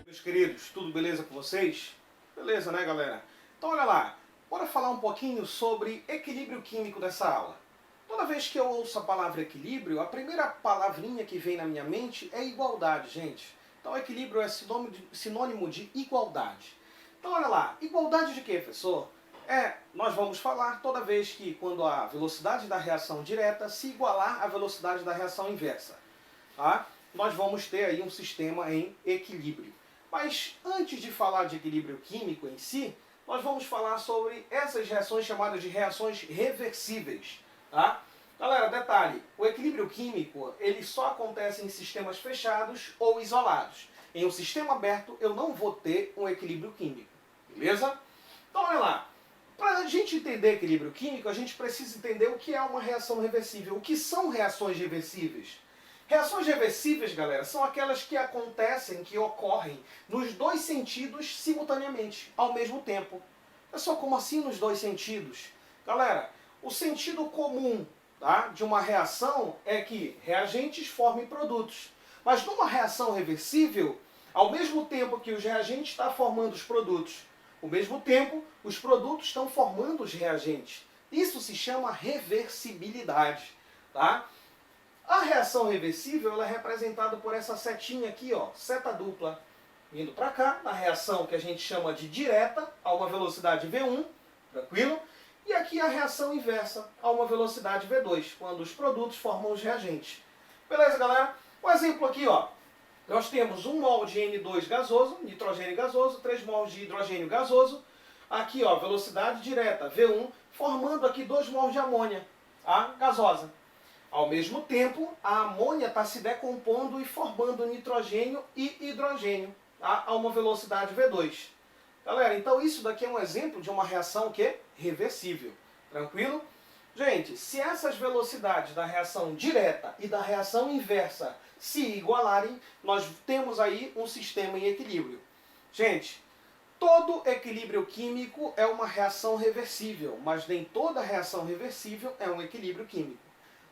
Meus queridos, tudo beleza com vocês? Beleza, né, galera? Então olha lá, bora falar um pouquinho sobre equilíbrio químico dessa aula. Toda vez que eu ouço a palavra equilíbrio, a primeira palavrinha que vem na minha mente é igualdade, gente. Então equilíbrio é sinônimo de igualdade. Então olha lá, igualdade de quê, professor? Nós vamos falar toda vez que quando a velocidade da reação direta se igualar à velocidade da reação inversa. Tá? Nós vamos ter aí um sistema em equilíbrio. Mas antes de falar de equilíbrio químico em si, nós vamos falar sobre essas reações chamadas de reações reversíveis. Tá? Galera, detalhe, o equilíbrio químico ele só acontece em sistemas fechados ou isolados. Em um sistema aberto eu não vou ter um equilíbrio químico. Beleza? Então olha lá, para a gente entender equilíbrio químico, a gente precisa entender o que é uma reação reversível. O que são reações reversíveis? Reações reversíveis, galera, são aquelas que acontecem, que ocorrem nos dois sentidos simultaneamente, ao mesmo tempo. Pessoal, como assim nos dois sentidos? Galera, o sentido comum, tá, de uma reação é que reagentes formem produtos. Mas numa reação reversível, ao mesmo tempo que os reagentes estão formando os produtos, ao mesmo tempo os produtos estão formando os reagentes. Isso se chama reversibilidade. Tá? A reação reversível ela é representada por essa setinha aqui, ó, seta dupla, indo para cá, na reação que a gente chama de direta, a uma velocidade V1, tranquilo? E aqui a reação inversa, a uma velocidade V2, quando os produtos formam os reagentes. Beleza, galera? Um exemplo aqui, ó. Nós temos 1 mol de N2 gasoso, nitrogênio gasoso, 3 mols de hidrogênio gasoso. Aqui, ó, velocidade direta, V1, formando aqui 2 mols de amônia, a gasosa. Ao mesmo tempo, a amônia está se decompondo e formando nitrogênio e hidrogênio, tá? A uma velocidade V2. Galera, então isso daqui é um exemplo de uma reação que é reversível. Tranquilo? Gente, se essas velocidades da reação direta e da reação inversa se igualarem, nós temos aí um sistema em equilíbrio. Gente, todo equilíbrio químico é uma reação reversível, mas nem toda reação reversível é um equilíbrio químico.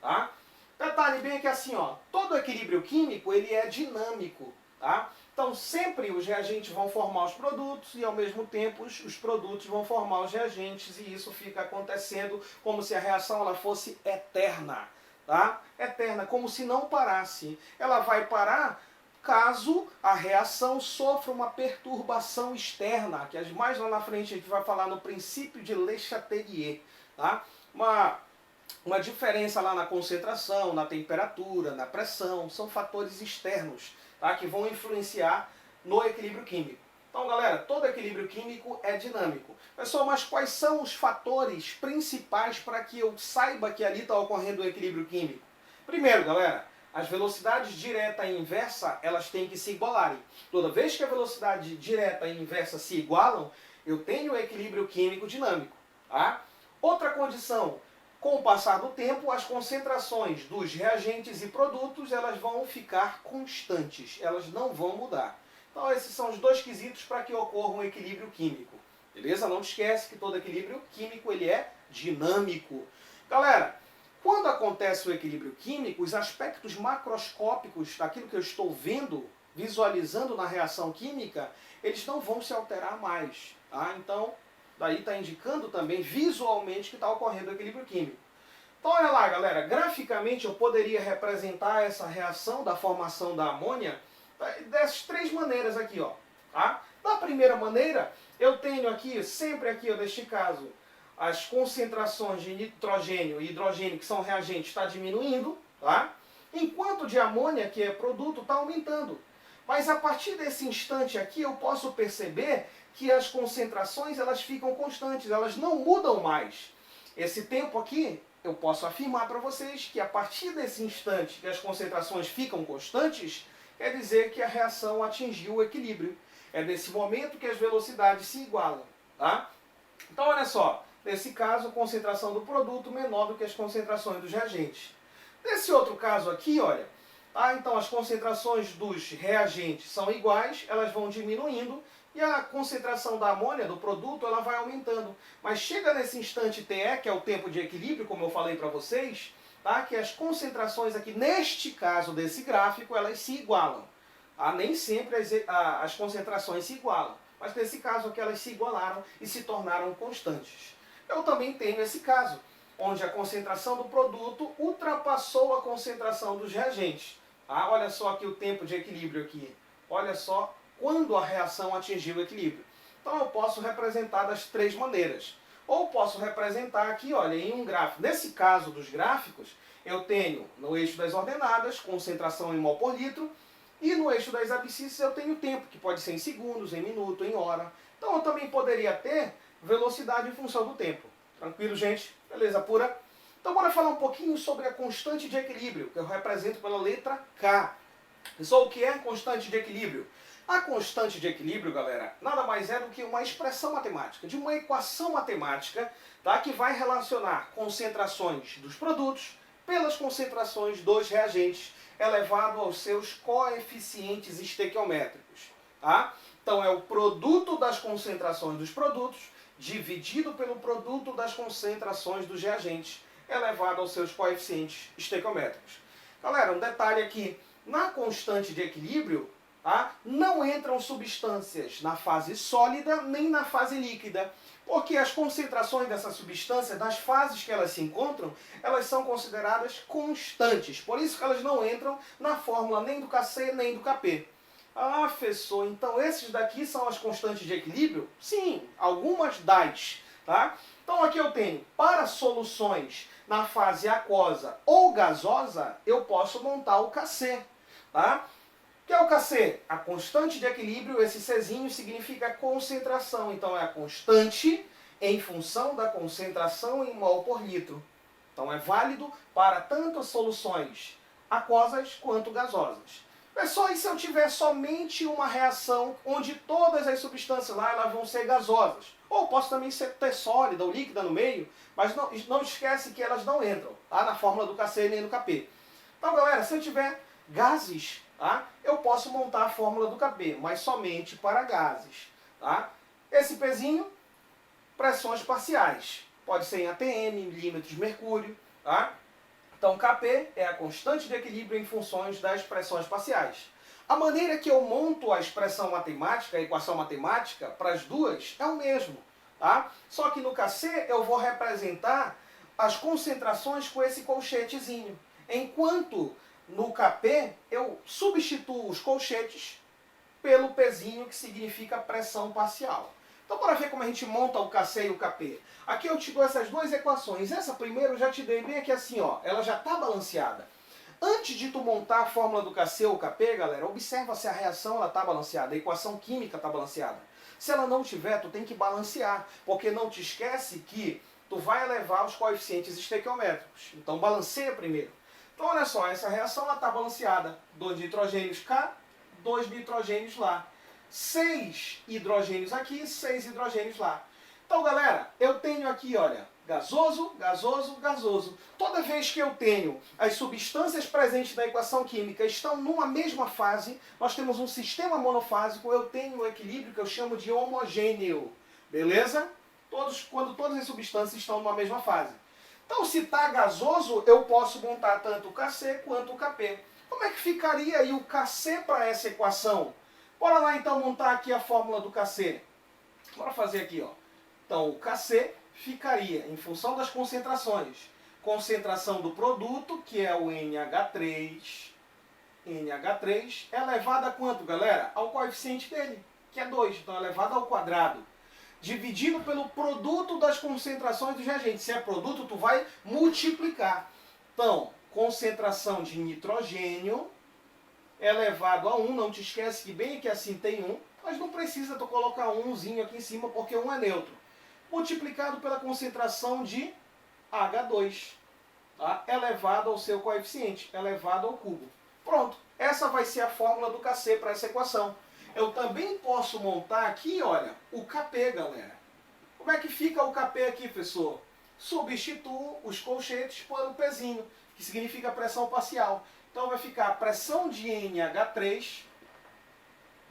Tá? Detalhe bem que assim, ó, todo equilíbrio químico ele é dinâmico. Tá? Então sempre os reagentes vão formar os produtos e ao mesmo tempo os produtos vão formar os reagentes e isso fica acontecendo como se a reação ela fosse eterna. Tá? Eterna, como se não parasse. Ela vai parar caso a reação sofra uma perturbação externa, que mais lá na frente a gente vai falar no princípio de Le Chatelier. Tá? Uma diferença lá na concentração, na temperatura, na pressão, são fatores externos, tá, que vão influenciar no equilíbrio químico. Então, galera, todo equilíbrio químico é dinâmico. Pessoal, mas quais são os fatores principais para que eu saiba que ali está ocorrendo um equilíbrio químico? Primeiro, galera, as velocidades direta e inversa, elas têm que se igualarem. Toda vez que a velocidade direta e inversa se igualam, eu tenho um equilíbrio químico dinâmico. Tá? Outra condição, com o passar do tempo, as concentrações dos reagentes e produtos elas vão ficar constantes, elas não vão mudar. Então esses são os dois quesitos para que ocorra um equilíbrio químico. Beleza? Não te esquece que todo equilíbrio químico ele é dinâmico. Galera, quando acontece o equilíbrio químico, os aspectos macroscópicos daquilo que eu estou vendo, visualizando na reação química, eles não vão se alterar mais. Tá? Então, daí está indicando também visualmente que está ocorrendo o equilíbrio químico. Então olha lá, galera, graficamente eu poderia representar essa reação da formação da amônia dessas três maneiras aqui, ó. Tá? Da primeira maneira, eu tenho aqui, sempre aqui, ó, neste caso, as concentrações de nitrogênio e hidrogênio, que são reagentes, está diminuindo, tá? Enquanto de amônia, que é produto, está aumentando. Mas a partir desse instante aqui, eu posso perceber que as concentrações elas ficam constantes, elas não mudam mais. Esse tempo aqui, eu posso afirmar para vocês que a partir desse instante que as concentrações ficam constantes, quer dizer que a reação atingiu o equilíbrio. É nesse momento que as velocidades se igualam. Tá? Então olha só, nesse caso a concentração do produto menor do que as concentrações dos reagentes. Nesse outro caso aqui, olha, tá? Então as concentrações dos reagentes são iguais, elas vão diminuindo, e a concentração da amônia, do produto, ela vai aumentando. Mas chega nesse instante TE, que é o tempo de equilíbrio, como eu falei para vocês, tá? Que as concentrações aqui, neste caso desse gráfico, elas se igualam. Nem sempre as concentrações se igualam, mas nesse caso aqui elas se igualaram e se tornaram constantes. Eu também tenho esse caso, onde a concentração do produto ultrapassou a concentração dos reagentes. Olha só aqui o tempo de equilíbrio aqui. Olha só quando a reação atingiu o equilíbrio. Então eu posso representar das três maneiras. Ou posso representar aqui, olha, em um gráfico. Nesse caso dos gráficos, eu tenho no eixo das ordenadas, concentração em mol por litro, e no eixo das abscissas eu tenho tempo, que pode ser em segundos, em minuto, em hora. Então eu também poderia ter velocidade em função do tempo. Tranquilo, gente? Beleza pura? Então bora falar um pouquinho sobre a constante de equilíbrio, que eu represento pela letra K. Pessoal, o que é constante de equilíbrio? A constante de equilíbrio, galera, nada mais é do que uma expressão matemática, de uma equação matemática, tá, que vai relacionar concentrações dos produtos pelas concentrações dos reagentes, elevado aos seus coeficientes estequiométricos. Tá? Então é o produto das concentrações dos produtos dividido pelo produto das concentrações dos reagentes, elevado aos seus coeficientes estequiométricos. Galera, um detalhe aqui, na constante de equilíbrio, não entram substâncias na fase sólida nem na fase líquida, porque as concentrações dessas substâncias, nas fases que elas se encontram, elas são consideradas constantes. Por isso que elas não entram na fórmula nem do Kc nem do Kp. Professor, então esses daqui são as constantes de equilíbrio? Sim, algumas das. Tá? Então aqui eu tenho, para soluções na fase aquosa ou gasosa, eu posso montar o Kc. Tá? O que é o Kc? A constante de equilíbrio, esse Czinho significa concentração. Então é a constante em função da concentração em mol por litro. Então é válido para tanto soluções aquosas quanto gasosas. Pessoal, e se eu tiver somente uma reação onde todas as substâncias lá elas vão ser gasosas? Ou posso também ter sólida ou líquida no meio, mas não esquece que elas não entram, tá, na fórmula do Kc nem do Kp. Então, galera, se eu tiver gases, tá, eu posso montar a fórmula do Kp, mas somente para gases. Tá? Esse Pzinho, pressões parciais. Pode ser em atm, milímetros de mercúrio. Tá? Então, Kp é a constante de equilíbrio em funções das pressões parciais. A maneira que eu monto a expressão matemática, a equação matemática, para as duas, é o mesmo. Tá? Só que no Kc eu vou representar as concentrações com esse colchetezinho. Enquanto no Kp eu substituo os colchetes pelo Pzinho, que significa pressão parcial. Então, para ver como a gente monta o Kc e o Kp. Aqui eu te dou essas duas equações. Essa primeira eu já te dei bem aqui assim, ó. Ela já está balanceada. Antes de tu montar a fórmula do Kc ou Kp, galera, observa se a reação está balanceada, a equação química está balanceada. Se ela não tiver, tu tem que balancear, porque não te esquece que tu vai elevar os coeficientes estequiométricos. Então, balanceia primeiro. Então, olha só, essa reação está balanceada. 2 nitrogênios cá, 2 nitrogênios lá. 6 hidrogênios aqui, 6 hidrogênios lá. Então, galera, eu tenho aqui, olha, gasoso, gasoso, gasoso. Toda vez que eu tenho as substâncias presentes na equação química estão numa mesma fase, nós temos um sistema monofásico, eu tenho um equilíbrio que eu chamo de homogêneo. Beleza? Quando todas as substâncias estão numa mesma fase. Então, se está gasoso, eu posso montar tanto o Kc quanto o Kp. Como é que ficaria aí o Kc para essa equação? Bora lá então montar aqui a fórmula do Kc. Bora fazer aqui, ó. Então o Kc ficaria em função das concentrações. Concentração do produto, que é o NH3. NH3 é elevado a quanto, galera? Ao coeficiente dele, que é 2. Então é elevado ao quadrado. Dividido pelo produto das concentrações dos reagentes. Se é produto, tu vai multiplicar. Então, concentração de nitrogênio elevado a 1, não te esquece que bem aqui assim tem 1, mas não precisa tu colocar um umzinho aqui em cima porque 1 é neutro. Multiplicado pela concentração de H2, tá? Elevado ao seu coeficiente, elevado ao cubo. Pronto, essa vai ser a fórmula do Kc para essa equação. Eu também posso montar aqui, olha, o Kp, galera. Como é que fica o Kp aqui, professor? Substituo os colchetes pelo Pzinho, que significa pressão parcial. Então vai ficar a pressão de NH3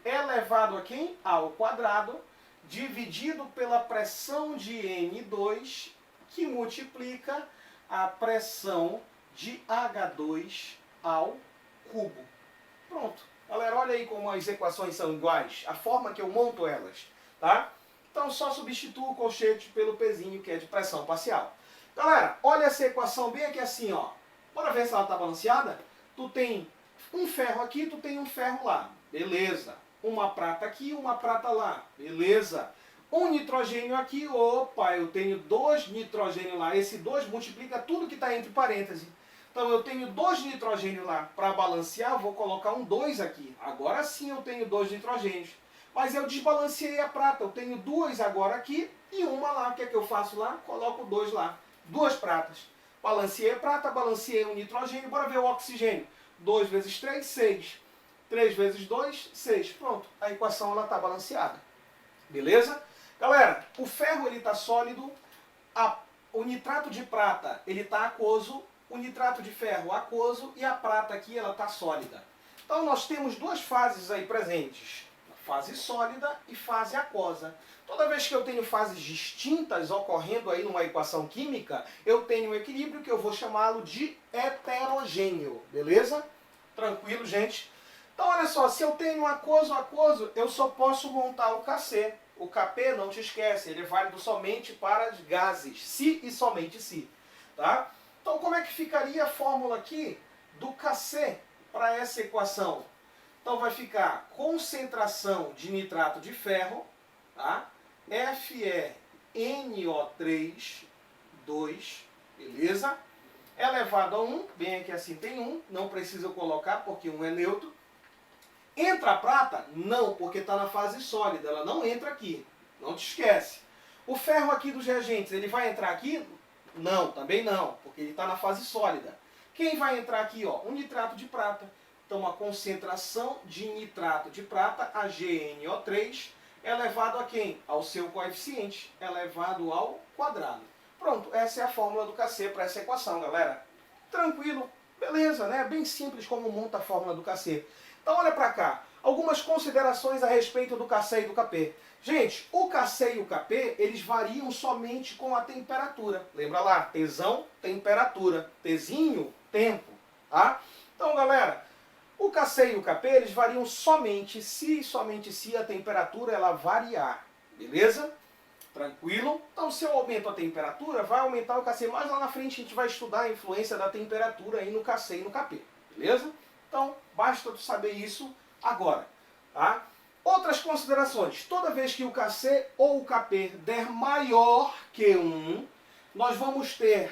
elevado a quem? Ao quadrado, dividido pela pressão de N2, que multiplica a pressão de H2 ao cubo. Pronto. Galera, olha aí como as equações são iguais, a forma que eu monto elas, tá? Então só substituo o colchete pelo pezinho, que é de pressão parcial. Galera, olha essa equação bem aqui assim, ó. Bora ver se ela está balanceada? Tu tem um ferro aqui, tu tem um ferro lá. Beleza. Uma prata aqui, uma prata lá. Beleza. Um nitrogênio aqui, opa, eu tenho 2 nitrogênio lá. Esse 2 multiplica tudo que está entre parênteses. Então eu tenho 2 nitrogênios lá. Para balancear, vou colocar um 2 aqui. Agora sim eu tenho 2 nitrogênios. Mas eu desbalanceei a prata. Eu tenho 2 agora aqui e uma lá. O que é que eu faço lá? Coloco 2 lá. 2 pratas. Balanceei a prata, balanceei o nitrogênio. Bora ver o oxigênio. 2 vezes 3, 6. 3 vezes 2, 6. Pronto. A equação está balanceada. Beleza? Galera, o ferro está sólido. O nitrato de prata está aquoso. O nitrato de ferro aquoso. E a prata aqui está sólida. Então nós temos duas fases aí presentes. Fase sólida e fase aquosa. Toda vez que eu tenho fases distintas ocorrendo aí numa equação química, eu tenho um equilíbrio que eu vou chamá-lo de heterogêneo. Beleza? Tranquilo, gente? Então, olha só, se eu tenho aquoso, eu só posso montar o KC. O KP, não te esquece, ele é válido somente para os gases, se e somente se. Tá? Então, como é que ficaria a fórmula aqui do KC para essa equação? Então vai ficar concentração de nitrato de ferro, tá? FeNO3, 2, beleza? Elevado a 1, bem aqui assim tem 1, não precisa eu colocar porque 1 é neutro. Entra a prata? Não, porque está na fase sólida, ela não entra aqui, não te esquece. O ferro aqui dos reagentes, ele vai entrar aqui? Não, também não, porque ele está na fase sólida. Quem vai entrar aqui? Ó, um nitrato de prata. Então, a concentração de nitrato de prata, AgNO3, é elevado a quem? Ao seu coeficiente, elevado ao quadrado. Pronto, essa é a fórmula do KC para essa equação, galera. Tranquilo, beleza, né? Bem simples como monta a fórmula do KC. Então, olha para cá. Algumas considerações a respeito do KC e do KP. Gente, o KC e o KP, eles variam somente com a temperatura. Lembra lá? Tzão, temperatura. Tzinho, tempo. Tá? Então, galera, o KC e o KP, eles variam somente se a temperatura ela variar. Beleza? Tranquilo? Então, se eu aumento a temperatura, vai aumentar o KC. Mais lá na frente a gente vai estudar a influência da temperatura aí no KC e no KP. Beleza? Então, basta tu saber isso agora. Tá? Outras considerações. Toda vez que o KC ou o KP der maior que 1, nós vamos ter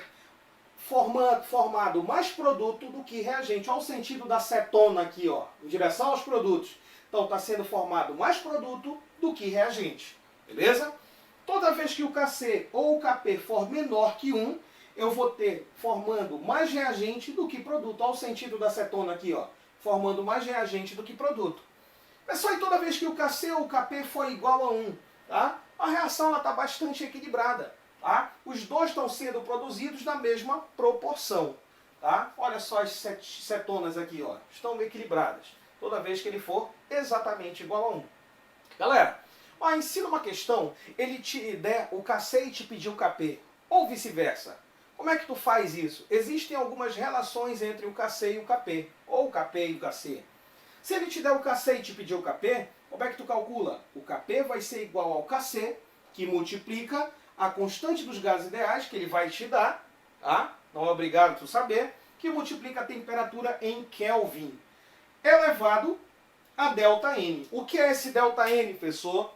formado mais produto do que reagente. Olha o sentido da cetona aqui, ó, em direção aos produtos. Então está sendo formado mais produto do que reagente. Beleza? Toda vez que o KC ou o KP for menor que 1, eu vou ter formando mais reagente do que produto. Olha o sentido da cetona aqui, ó, formando mais reagente do que produto. Pessoal, e toda vez que o KC ou o KP for igual a 1, tá? A reação está bastante equilibrada. Tá? Os dois estão sendo produzidos na mesma proporção. Tá? Olha só as cetonas aqui, ó, estão equilibradas. Toda vez que ele for exatamente igual a 1. Galera, ensina uma questão, ele te der o KC e te pedir o KP, ou vice-versa. Como é que tu faz isso? Existem algumas relações entre o KC e o KP, ou o KP e o KC. Se ele te der o KC e te pedir o KP, como é que tu calcula? O KP vai ser igual ao KC, que multiplica a constante dos gases ideais, que ele vai te dar, tá? Não é obrigado tu saber, que multiplica a temperatura em Kelvin, elevado a ΔN. O que é esse ΔN, professor?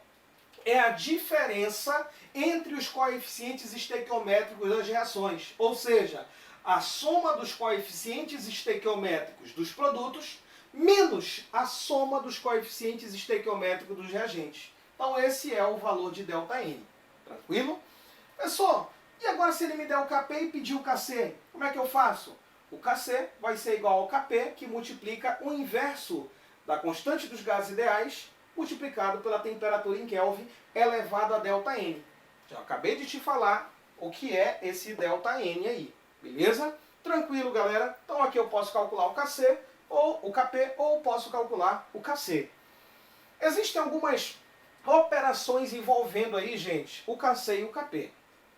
É a diferença entre os coeficientes estequiométricos das reações, ou seja, a soma dos coeficientes estequiométricos dos produtos menos a soma dos coeficientes estequiométricos dos reagentes. Então esse é o valor de ΔN. Tranquilo? Pessoal, e agora se ele me der o KP e pedir o KC, como é que eu faço? O KC vai ser igual ao KP, que multiplica o inverso da constante dos gases ideais, multiplicado pela temperatura em Kelvin, elevado a ΔN. Já acabei de te falar o que é esse ΔN aí. Beleza? Tranquilo, galera? Então aqui eu posso calcular o KC, ou o KP, ou posso calcular o KC. Existem algumas operações envolvendo aí, gente, o KC e o KP.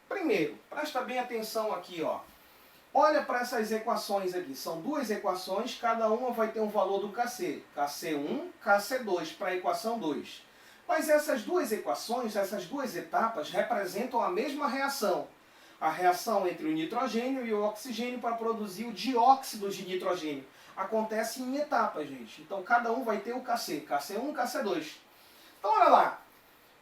Primeiro, presta bem atenção aqui, ó. Olha para essas equações aqui. São duas equações, cada uma vai ter um valor do Kc. Kc1, Kc2 para a equação 2. Mas essas duas equações, essas duas etapas, representam a mesma reação. A reação entre o nitrogênio e o oxigênio para produzir o dióxido de nitrogênio. Acontece em etapas, gente. Então cada um vai ter o Kc. Kc1, Kc2. Então olha lá.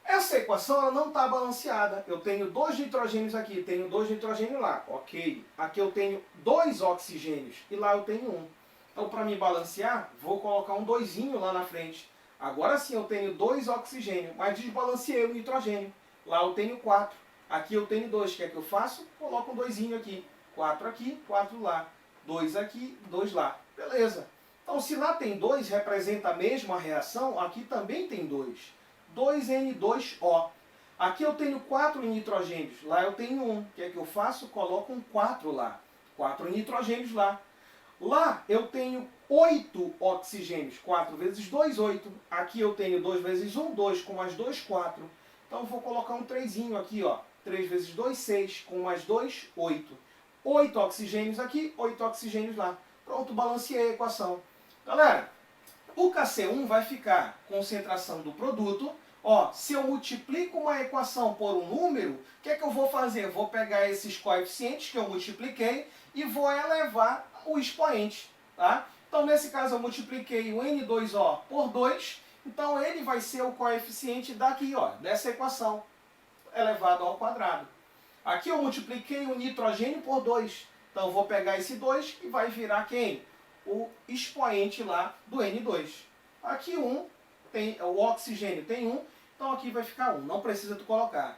Essa equação ela não está balanceada. Eu tenho 2 nitrogênios aqui, tenho 2 nitrogênios lá. Ok. Aqui eu tenho 2 oxigênios e lá eu tenho 1. Então, para me balancear, vou colocar um 2 lá na frente. Agora sim eu tenho 2 oxigênios, mas desbalanceei o nitrogênio. Lá eu tenho 4. Aqui eu tenho 2. O que é que eu faço? Coloco um 2 aqui. 4 aqui, 4 lá. 2 aqui, 2 lá. Beleza. Então, se lá tem 2, representa a mesma reação, aqui também tem 2. 2N2O. Aqui eu tenho 4 nitrogênios, lá eu tenho 1. O que é que eu faço? Coloco um 4 lá. 4 nitrogênios lá. Lá eu tenho 8 oxigênios. 4 vezes 2, 8. Aqui eu tenho 2 vezes 1, 2. Com mais 2, 4. Então eu vou colocar um 3 aqui, ó. 3 vezes 2, 6. Com mais 2, 8. 8 oxigênios aqui, 8 oxigênios lá. Pronto, balanceei a equação. Galera, o Kc1 vai ficar concentração do produto. Ó, se eu multiplico uma equação por um número, o que é que eu vou fazer? Eu vou pegar esses coeficientes que eu multipliquei e vou elevar o expoente. Tá? Então, nesse caso, eu multipliquei o N2O por 2. Então, ele vai ser o coeficiente daqui, ó, dessa equação, elevado ao quadrado. Aqui eu multipliquei o nitrogênio por 2. Então, eu vou pegar esse 2 e vai virar quem? O expoente lá do N2. Aqui o oxigênio tem 1, então aqui vai ficar 1, não precisa tu colocar.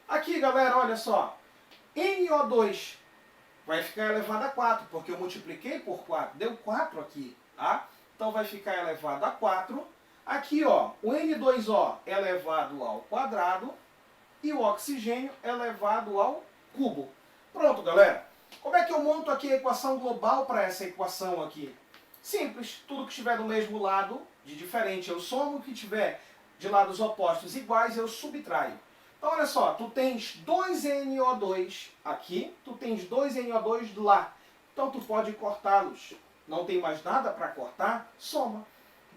Aqui, galera, olha só, NO2 vai ficar elevado a 4, porque eu multipliquei por 4, deu 4 aqui, tá? Então vai ficar elevado a 4. Aqui, ó, o N2O elevado ao quadrado e o oxigênio elevado ao cubo. Pronto, galera. Como é que eu monto aqui a equação global para essa equação aqui? Simples, tudo que estiver do mesmo lado, de diferente, eu somo, o que tiver de lados opostos iguais, eu subtraio. Então, olha só, tu tens 2NO2 aqui, tu tens 2NO2 lá. Então, tu pode cortá-los. Não tem mais nada para cortar, soma.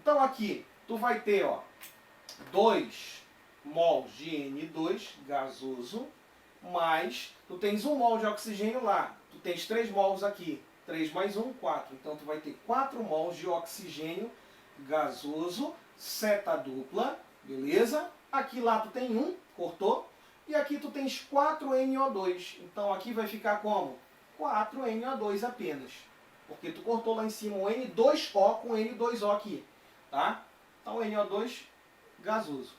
Então, aqui, tu vai ter, ó, 2 mols de N2 gasoso, mais, tu tens 1 mol de oxigênio lá. Tu tens 3 mols aqui. 3 mais 1, 4. Então, tu vai ter 4 mols de oxigênio gasoso, seta dupla, beleza? Aqui lá tu tem 1, cortou. E aqui tu tens 4NO2. Então, aqui vai ficar como? 4NO2 apenas. Porque tu cortou lá em cima o N2O com N2O aqui. Tá? Então, NO2 gasoso.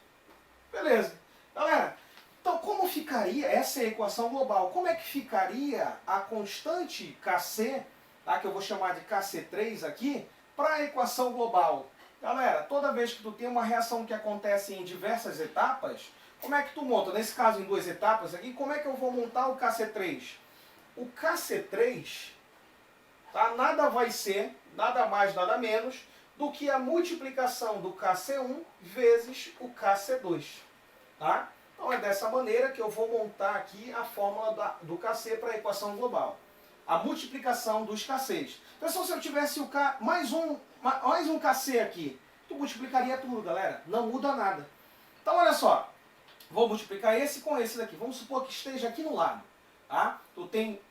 Beleza. Galera, então como ficaria essa equação global? Como é que ficaria a constante Kc, tá, que eu vou chamar de Kc3 aqui, para a equação global? Galera, toda vez que tu tem uma reação que acontece em diversas etapas, como é que tu monta? Nesse caso, em 2 etapas aqui, como é que eu vou montar o Kc3? O Kc3, tá, nada vai ser, nada mais, nada menos, do que a multiplicação do Kc1 vezes o Kc2. Tá? Então é dessa maneira que eu vou montar aqui a fórmula do Kc para a equação global. A multiplicação dos Kcs. Pessoal, se eu tivesse o K, mais um Kc aqui, tu multiplicaria tudo, galera. Não muda nada. Então olha só, vou multiplicar esse com esse daqui. Vamos supor que esteja aqui no lado. Tá? Tu tem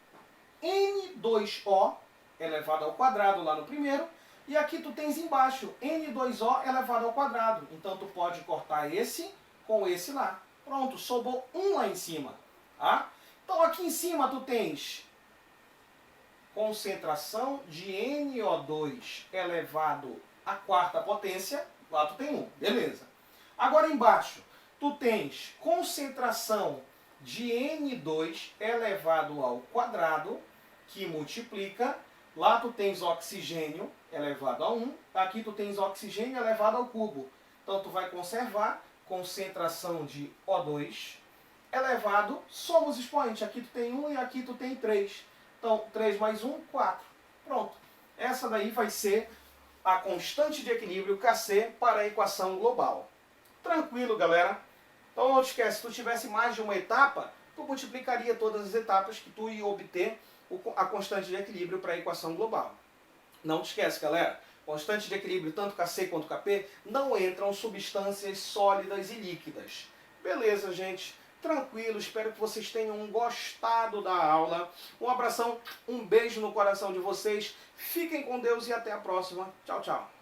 N2O elevado ao quadrado lá no primeiro. E aqui tu tens embaixo N2O elevado ao quadrado. Então tu pode cortar esse com esse lá. Pronto, sobrou 1 lá em cima. Tá? Então aqui em cima tu tens concentração de NO2 elevado à quarta potência. Lá tu tem 1, beleza. Agora embaixo tu tens concentração de N2 elevado ao quadrado, que multiplica. Lá tu tens oxigênio elevado a 1. Aqui tu tens oxigênio elevado ao cubo. Então tu vai conservar concentração de O2 elevado, somos expoentes. Aqui tu tem 1 e aqui tu tem 3. Então, 3 mais 1, 4. Pronto. Essa daí vai ser a constante de equilíbrio Kc para a equação global. Tranquilo, galera? Então não te esquece, se tu tivesse mais de uma etapa, tu multiplicaria todas as etapas que tu ia obter a constante de equilíbrio para a equação global. Não te esquece, galera, constante de equilíbrio tanto Kc quanto Kp não entram substâncias sólidas e líquidas. Beleza, gente? Tranquilo, espero que vocês tenham gostado da aula. Um abração, um beijo no coração de vocês. Fiquem com Deus e até a próxima. Tchau, tchau.